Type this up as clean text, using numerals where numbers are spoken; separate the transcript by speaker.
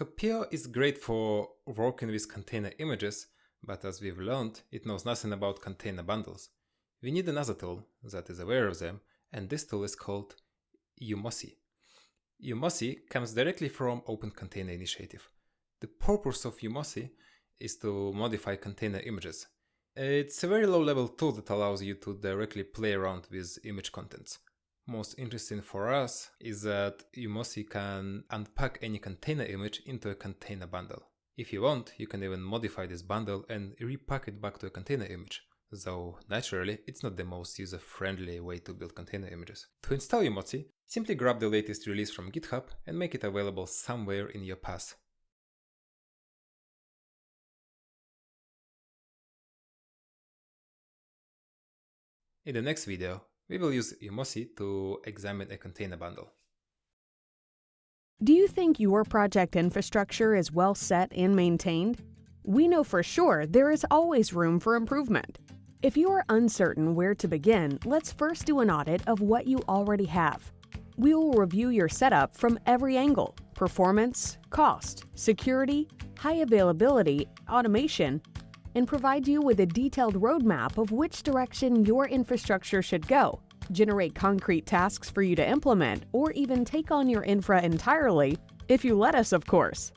Speaker 1: Skopeo is great for working with container images, but as we've learned, it knows nothing about container bundles. We need another tool that is aware of them, and this tool is called Umoci. Umoci comes directly from Open Container Initiative. The purpose of Umoci is to modify container images. It's a very low-level tool that allows you to directly play around with image contents. Most interesting for us is that Umoci can unpack any container image into a container bundle. If you want, you can even modify this bundle and repack it back to a container image, though naturally it's not the most user-friendly way to build container images. To install Umoci, simply grab the latest release from GitHub and make it available somewhere in your path. In the next video, we will use Umoci to examine a container bundle.
Speaker 2: Do you think your project infrastructure is well set and maintained? We know for sure there is always room for improvement. If you are uncertain where to begin, let's first do an audit of what you already have. We will review your setup from every angle: performance, cost, security, high availability, automation, and provide you with a detailed roadmap of which direction your infrastructure should go, generate concrete tasks for you to implement, or even take on your infra entirely, if you let us, of course.